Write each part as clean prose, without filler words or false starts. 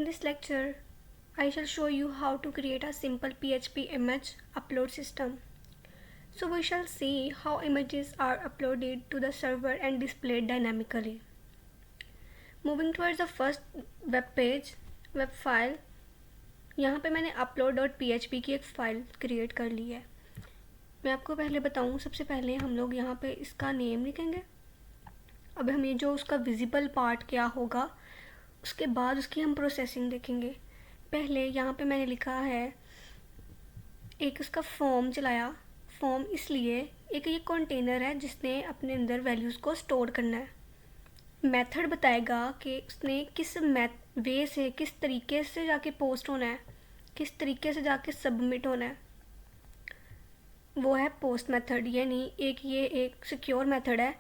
this lecture, I shall show you how to create a simple PHP image upload system. So we shall see how images are uploaded to the server and displayed dynamically. Moving towards the first web page, web file, यहाँ पे मैंने upload.php की एक file create कर ली है. मैं आपको पहले बताऊँ, सबसे पहले हम लोग यहाँ पे इसका नेम लिखेंगे. अब हम ये जो उसका विजिबल पार्ट क्या होगा, उसके बाद उसकी हम प्रोसेसिंग देखेंगे. पहले यहाँ पे मैंने लिखा है, एक उसका फॉर्म चलाया. फॉर्म इसलिए, एक ये कंटेनर है जिसने अपने अंदर वैल्यूज़ को स्टोर करना है. मेथड बताएगा कि उसने किस वे से, किस तरीके से जाके पोस्ट होना है, किस तरीके से जाके सबमिट होना है. वो है पोस्ट मेथड. यानी ये एक सिक्योर मेथड है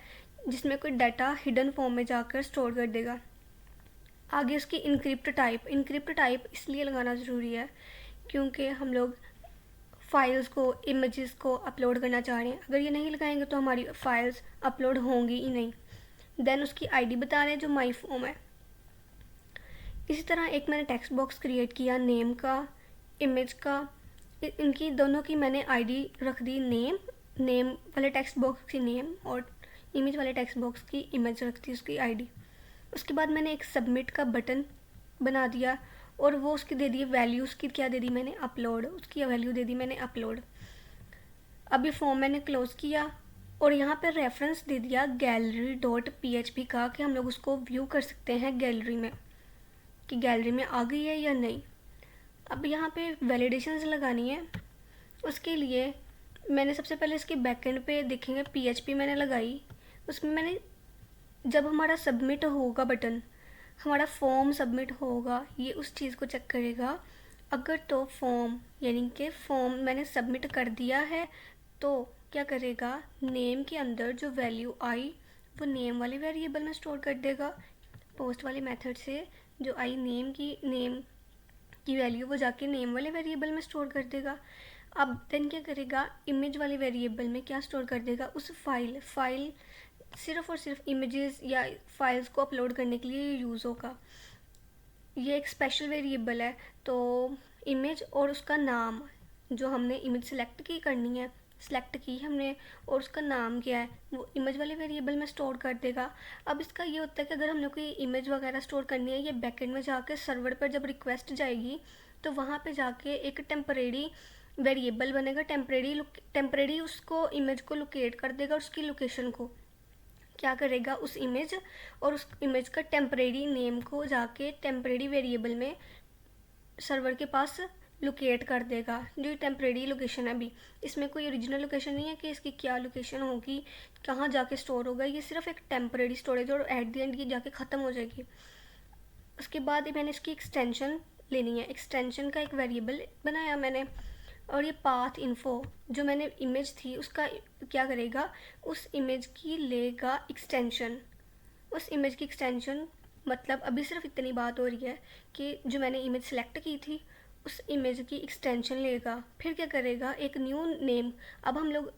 जिसमें कोई डाटा हिडन फॉर्म में जाकर स्टोर कर देगा. आगे उसकी इनक्रिप्ट टाइप इसलिए लगाना ज़रूरी है क्योंकि हम लोग फाइल्स को, इमेजेस को अपलोड करना चाह रहे हैं. अगर ये नहीं लगाएंगे तो हमारी फाइल्स अपलोड होंगी ही नहीं. देन उसकी आईडी बता रहे हैं जो माई फॉर्म है. इसी तरह एक मैंने टेक्स्ट बॉक्स क्रिएट किया नेम का, इमेज का. इनकी दोनों की मैंने आईडी रख दी नेम वाले टेक्स्ट बॉक्स की नेम और इमेज वाले टेक्स्ट बॉक्स की इमेज रख दी उसकी आईडी. उसके बाद मैंने एक सबमिट का बटन बना दिया और वो उसकी दे दी वैल्यू. उसकी क्या दे दी मैंने, अपलोड. उसकी वैल्यू दे दी मैंने अपलोड. अब ये फॉर्म मैंने क्लोज़ किया और यहाँ पर रेफरेंस दे दिया gallery.php का कि हम लोग उसको व्यू कर सकते हैं गैलरी में, कि गैलरी में आ गई है या नहीं. अब यहाँ पे वैलिडेशंस लगानी है. उसके लिए मैंने सबसे पहले इसके बैकएंड पे देखेंगे PHP मैंने लगाई. उसमें मैंने, जब हमारा सबमिट होगा बटन, हमारा फॉर्म सबमिट होगा, ये उस चीज़ को चेक करेगा. अगर तो फॉर्म, यानी कि फॉर्म मैंने सबमिट कर दिया है, तो क्या करेगा, नेम के अंदर जो वैल्यू आई वो नेम वाले वेरिएबल में स्टोर कर देगा. पोस्ट वाले मेथड से जो आई नेम की वैल्यू वो जाके नेम वाले वेरिएबल में स्टोर कर देगा. अब देन क्या करेगा, इमेज वाले वेरिएबल में क्या स्टोर कर देगा, उस फाइल सिर्फ़ और सिर्फ इमेजेस या फाइल्स को अपलोड करने के लिए यूज़ होगा. ये एक स्पेशल वेरिएबल है. तो इमेज और उसका नाम, जो हमने इमेज सेलेक्ट की हमने, और उसका नाम क्या है वो इमेज वाले वेरिएबल में स्टोर कर देगा. अब इसका ये होता है कि अगर हम लोग की इमेज वगैरह स्टोर करनी है, ये बैकएंड में जाके सर्वर पर जब रिक्वेस्ट जाएगी तो वहाँ पे जाके एक टेम्परेरी वेरिएबल बनेगा. टेम्परेरी उसको इमेज को लोकेट कर देगा. उसकी लोकेशन को क्या करेगा, उस इमेज और उस इमेज का टेम्परेरी नेम को जाके टेम्परेरी वेरिएबल में सर्वर के पास लोकेट कर देगा. जो टेम्परेरी लोकेशन है, अभी इसमें कोई ओरिजिनल लोकेशन नहीं है कि इसकी क्या लोकेशन होगी, कहाँ जाके स्टोर होगा. ये सिर्फ एक टेम्परेरी स्टोरेज और एट द एंड ये जाके ख़त्म हो जाएगी. उसके बाद मैंने इसकी एक्सटेंशन लेनी है. एक्सटेंशन का एक वेरिएबल बनाया मैंने, और ये पाथ इन्फो जो मैंने इमेज थी उसका क्या करेगा, उस इमेज की लेगा एक्सटेंशन. उस इमेज की एक्सटेंशन मतलब अभी सिर्फ इतनी बात हो रही है कि जो मैंने इमेज सेलेक्ट की थी उस इमेज की एक्सटेंशन लेगा. फिर क्या करेगा, एक न्यू नेम. अब हम लोग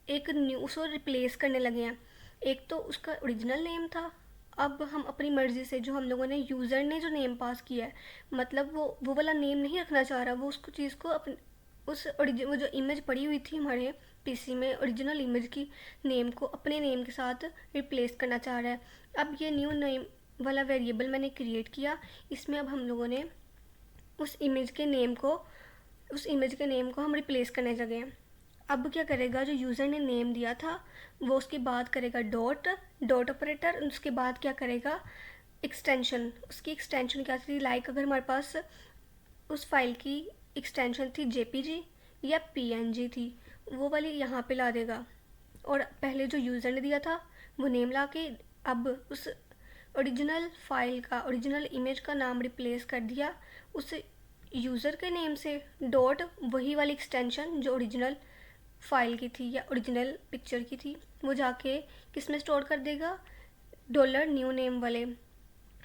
एक न्यू उसको रिप्लेस करने लगे हैं. एक तो उसका ओरिजिनल नेम था, अब हम अपनी मर्ज़ी से, जो हम लोगों ने, यूज़र ने जो नेम पास किया है, मतलब वो वाला नेम नहीं रखना चाह रहा. वो उसको चीज़ को वो जो इमेज पड़ी हुई थी हमारे पीसी में, ओरिजिनल इमेज की नेम को अपने नेम के साथ रिप्लेस करना चाह रहा है. अब ये न्यू नेम वाला वेरिएबल मैंने क्रिएट किया. इसमें अब हम लोगों ने उस इमेज के नेम को हम रिप्लेस करने लगे हैं. अब क्या करेगा, जो यूज़र ने नेम दिया था वो उसके बाद करेगा डॉट ऑपरेटर. उसके बाद क्या करेगा, एक्सटेंशन. उसकी एक्सटेंशन क्या थी, लाइक अगर हमारे पास उस फाइल की एक्सटेंशन थी JPG या PNG थी, वो वाली यहाँ पे ला देगा. और पहले जो यूज़र ने दिया था वो नेम ला के अब उस ओरिजिनल फाइल का, ओरिजिनल इमेज का नाम रिप्लेस कर दिया उस यूज़र के नेम से. डॉट वही वाली एक्सटेंशन जो ओरिजिनल फाइल की थी या ओरिजिनल पिक्चर की थी, वो जाके किस में स्टोर कर देगा, $new name वाले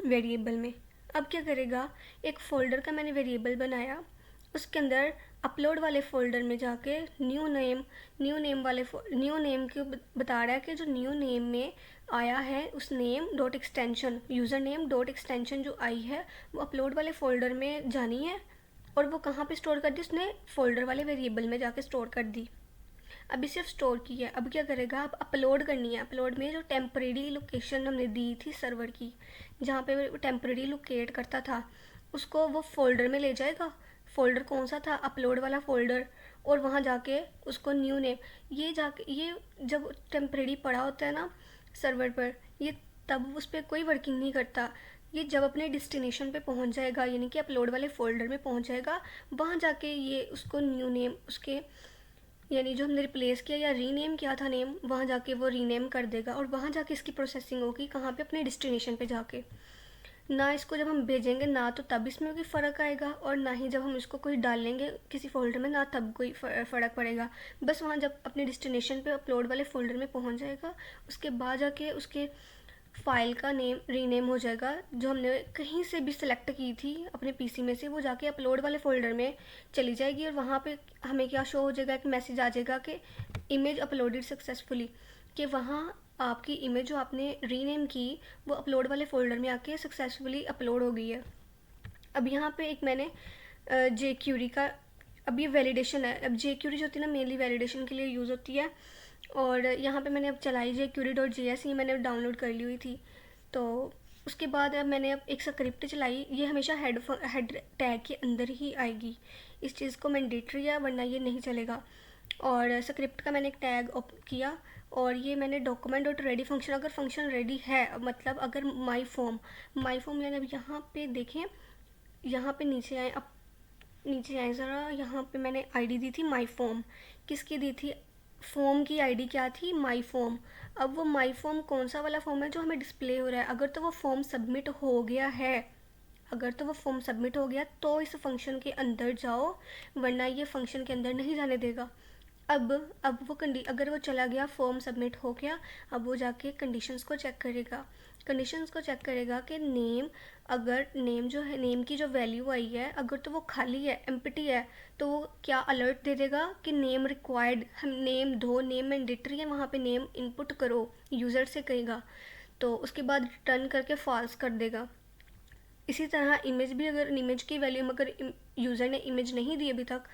वेरिएबल में. अब क्या करेगा, एक फ़ोल्डर का मैंने वेरिएबल बनाया. उसके अंदर अपलोड वाले फ़ोल्डर में जाके न्यू नेम को बता रहा है कि जो न्यू नेम में आया है उस name dot extension, user name dot extension जो आई है वो अपलोड वाले फ़ोल्डर में जानी है, और वो कहाँ पे स्टोर कर दी, उसने फ़ोल्डर वाले वेरिएबल में जाके स्टोर कर दी। अभी सिर्फ स्टोर की है, अब क्या करेगा, अब अपलोड करनी है। अपलोड में जो टेम्परेरी लोकेशन हमने दी थी सर्वर की, जहाँ पे वो टेम्परेरी लोकेट करता था, उसको वो फोल्डर में ले जाएगा। फोल्डर कौन सा था, अपलोड वाला फोल्डर, और वहाँ जाके उसको न्यू नेम, ये जब टेम्परेरी पड़ा होता है ना सर्वर पर, ये तब उस पर कोई वर्किंग नहीं करता। ये जब अपने डेस्टिनेशन पे पहुंच जाएगा, यानी कि अपलोड वाले फोल्डर में पहुंच जाएगा, वहाँ जाके ये उसको न्यू नेम, उसके यानी जो हमने रिप्लेस किया या रीनेम किया था नेम, वहाँ जाके वो रीनेम कर देगा, और वहाँ जाके इसकी प्रोसेसिंग होगी कहाँ पे, अपने डेस्टिनेशन पे जाके। ना इसको जब हम भेजेंगे ना तो तब इसमें कोई फ़र्क आएगा, और ना ही जब हम इसको कोई डालेंगे किसी फोल्डर में ना तब कोई फ़र्क पड़ेगा। बस वहाँ जब अपने डेस्टिनेशन पे अपलोड वाले फोल्डर में पहुँच जाएगा, उसके बाद जाके उसके फ़ाइल का नेम रीनेम हो जाएगा, जो हमने कहीं से भी सिलेक्ट की थी अपने पीसी में से, वो जाके अपलोड वाले फ़ोल्डर में चली जाएगी, और वहाँ पे हमें क्या शो हो जाएगा, एक मैसेज आ जाएगा कि इमेज अपलोडेड सक्सेसफुली, कि वहाँ आपकी इमेज जो आपने रीनेम की वो अपलोड वाले फ़ोल्डर में आके सक्सेसफुली अपलोड हो गई है। अब यहाँ पे एक मैंने जे क्यूरी का, अब ये वैलिडेशन है। अब जे क्यूरी जो होती है ना, मेनली वैलिडेशन के लिए यूज़ होती है, और यहाँ पे मैंने अब चलाई जे क्यूरी डॉट जे एस, ये मैंने डाउनलोड कर ली हुई थी। तो उसके बाद अब मैंने अब एक स्क्रिप्ट चलाई, ये हमेशा हेड टैग के अंदर ही आएगी। इस चीज़ को मैंडेटरी है, वरना ये नहीं चलेगा। और स्क्रिप्ट का मैंने एक टैग किया, और ये मैंने डॉक्यूमेंट डॉट रेडी फंक्शन, अगर फंक्शन रेडी है, मतलब अगर माई फॉर्म यानी अब यहाँ पे देखें, यहाँ पे नीचे आए, अब नीचे आए ज़रा, यहाँ पे मैंने आईडी दी थी माई फॉर्म। किसकी दी थी, फॉर्म की आईडी क्या थी, माई फॉर्म। अब वो माई फॉर्म कौन सा वाला फॉर्म है जो हमें डिस्प्ले हो रहा है, अगर तो वो फॉर्म सबमिट हो गया है, अगर तो वो फॉर्म सबमिट हो गया तो इस फंक्शन के अंदर जाओ, वरना ये फंक्शन के अंदर नहीं जाने देगा। अब वो अगर वो चला गया, फॉर्म सबमिट हो गया, अब वो जाके कंडीशंस को चेक करेगा। कंडीशंस को चेक करेगा कि नेम, अगर नेम जो है, नेम की जो वैल्यू आई है, अगर तो वो खाली है, एम्प्टी है, तो वो क्या अलर्ट दे देगा कि नेम रिक्वायर्ड, हम नेम दो, नेम मैंडेटरी है, वहाँ पे नेम इनपुट करो, यूज़र से कहेगा। तो उसके बाद रिटर्न करके फॉल्स कर देगा। इसी तरह इमेज भी, अगर इमेज की वैल्यू में अगर यूज़र ने इमेज नहीं दी अभी तक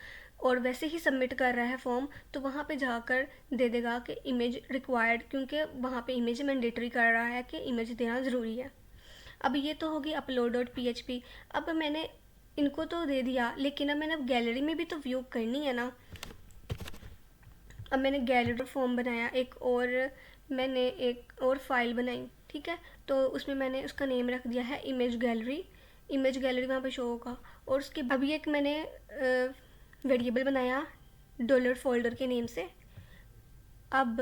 और वैसे ही सबमिट कर रहा है फॉर्म, तो वहाँ पे जाकर दे देगा कि इमेज रिक्वायर्ड, क्योंकि वहाँ पे इमेज मैंडेटरी कर रहा है कि इमेज देना ज़रूरी है। अब ये तो होगी अपलोड डॉट PHP। अब मैंने इनको तो दे दिया, लेकिन अब मैंने अब गैलरी में भी तो व्यू करनी है ना। अब मैंने गैलरी फॉर्म बनाया, मैंने एक और फाइल बनाई, ठीक है। तो उसमें मैंने उसका नेम रख दिया है इमेज गैलरी। इमेज गैलरी वहाँ पे शो होगा, और उसके अभी एक मैंने वेरिएबल बनाया डॉलर फोल्डर के नेम से। अब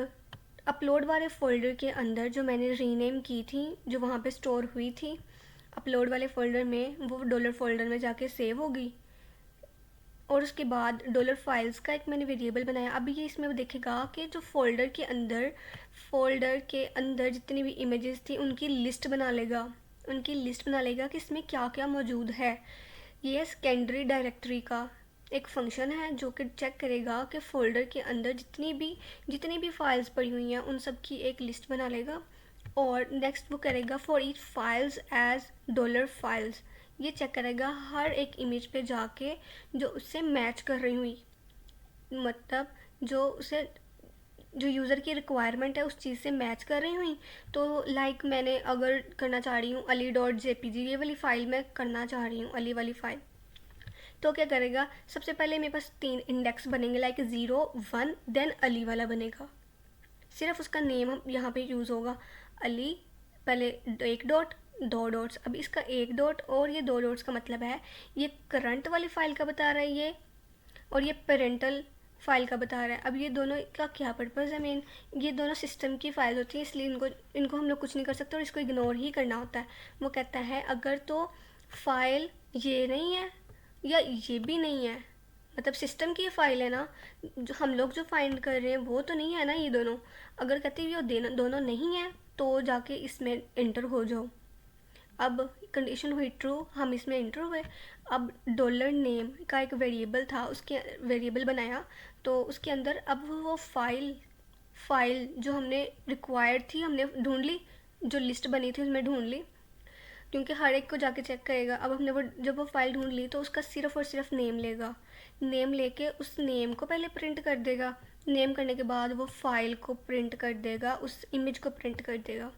अपलोड वाले फ़ोल्डर के अंदर जो मैंने रीनेम की थी, जो वहाँ पे स्टोर हुई थी अपलोड वाले फ़ोल्डर में, वो डॉलर फोल्डर में जाके सेव होगी। और उसके बाद डॉलर फाइल्स का एक मैंने वेरिएबल बनाया। अभी ये इसमें वो देखेगा कि जो फ़ोल्डर के अंदर जितनी भी इमेजेस थी उनकी लिस्ट बना लेगा, कि इसमें क्या क्या मौजूद है। ये सेकेंडरी डायरेक्टरी का एक फंक्शन है जो कि चेक करेगा कि फ़ोल्डर के अंदर जितनी भी फाइल्स पड़ी हुई हैं उन सब की एक लिस्ट बना लेगा। और नेक्स्ट वो करेगा for each files as dollar files, ये चेक करेगा हर एक इमेज पे जाके जो उससे मैच कर रही हुई, मतलब जो यूज़र की रिक्वायरमेंट है उस चीज़ से मैच कर रही हुई। तो लाइक मैंने अगर करना चाह रही हूँ ali.jpg, ये वाली फ़ाइल मैं करना चाह रही हूँ, अली वाली फ़ाइल, तो क्या करेगा, सबसे पहले मेरे पास 3 इंडेक्स बनेंगे, लाइक 0 1 देन अली वाला बनेगा। सिर्फ उसका नेम यहाँ पे यूज़ होगा, अली, पहले एक डॉट, 2 डॉट्स। अब इसका 1 डॉट और ये 2 डॉट्स का मतलब है ये करंट वाली फ़ाइल का बता रहा है ये, और ये पेरेंटल फ़ाइल का बता रहा है। अब ये दोनों का क्या पर्पज़ है मेन, ये दोनों सिस्टम की फ़ाइल होती है, इसलिए इनको हम लोग कुछ नहीं कर सकते और इसको इग्नोर ही करना होता है। वो कहता है अगर तो फ़ाइल ये नहीं है या ये भी नहीं है, मतलब सिस्टम की ये फ़ाइल है ना, जो हम लोग जो फाइंड कर रहे हैं वो तो नहीं है ना ये दोनों। अगर कहते हैं ये दोनों नहीं है तो जाके इसमें इंटर हो जाओ। अब कंडीशन हुई ट्रू, हम इसमें इंटर हुए। अब डॉलर नेम का एक वेरिएबल था, उसके वेरिएबल बनाया, तो उसके अंदर अब वो फाइल फाइल जो हमने रिक्वायर्ड थी हमने ढूंढ ली, जो लिस्ट बनी थी उसमें ढूंढ ली, क्योंकि हर एक को जाके चेक करेगा। अब हमने वो जब वो फाइल ढूंढ ली तो उसका सिर्फ और सिर्फ नेम लेगा, नेम लेके उस नेम को पहले प्रिंट कर देगा, नेम करने के बाद वो फाइल को प्रिंट कर देगा, उस इमेज को प्रिंट कर देगा।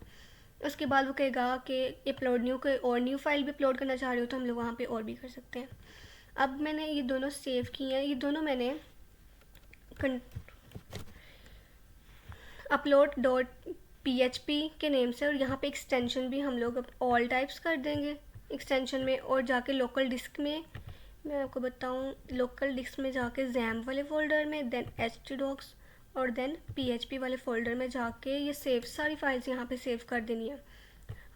उसके बाद वो कहेगा कि अपलोड न्यू, कोई और न्यू फाइल भी अपलोड करना चाह रहे हो तो हम लोग वहाँ पे और भी कर सकते हैं। अब मैंने ये दोनों सेव किए हैं, ये दोनों मैंने अपलोड डॉट PHP के नेम से, और यहाँ पे एक्सटेंशन भी हम लोग ऑल टाइप्स कर देंगे एक्सटेंशन में, और जाके लोकल डिस्क में मैं आपको बताऊँ, लोकल डिस्क में जाके XAMPP वाले फ़ोल्डर में, देन htdocs और देन PHP वाले फ़ोल्डर में जाके ये सेव सारी फाइल्स यहाँ पे सेव कर देनी है,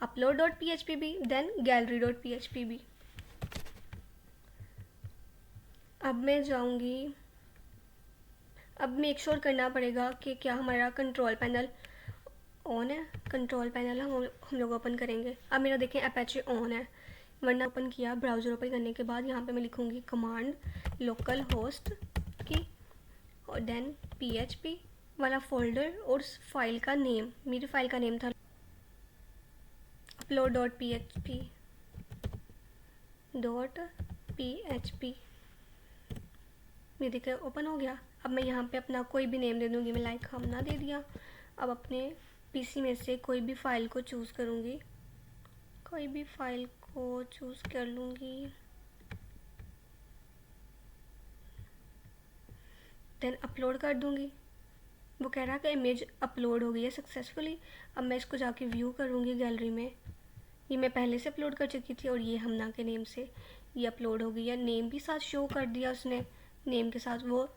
अपलोड डॉट PHP भी, देन गैलरी डॉट PHP भी। अब मैं जाऊँगी, अब मेक श्योर करना पड़ेगा कि क्या हमारा कंट्रोल पैनल ऑन है। कंट्रोल पैनल हम लोग ओपन करेंगे। अब मेरा देखें अपैचे ऑन है, वरना ओपन किया, ब्राउज़र ओपन करने के बाद यहाँ पे मैं लिखूँगी कमांड लोकल होस्ट की, और देन PHP वाला फ़ोल्डर और उस फाइल का नेम, मेरी फाइल का नेम था अपलोड डॉट PHP। ये देखिए ओपन हो गया। अब मैं यहाँ पे अपना कोई भी नेम दे दूँगी, मैं लाइक हमना दे दिया। अब अपने PC में से कोई भी फ़ाइल को चूज़ करूँगी, कोई भी फ़ाइल को चूज़ कर लूँगी, देन अपलोड कर दूँगी। वो कह रहा है कि इमेज अपलोड हो गई है सक्सेसफुली। अब मैं इसको जाके व्यू करूँगी गैलरी में, ये मैं पहले से अपलोड कर चुकी थी और ये हमना के नेम से ये अपलोड हो गई है। नेम भी साथ शो कर दिया उसने, नेम के साथ वो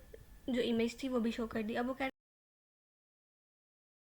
जो इमेज थी वो भी शो कर दी। अब वो कह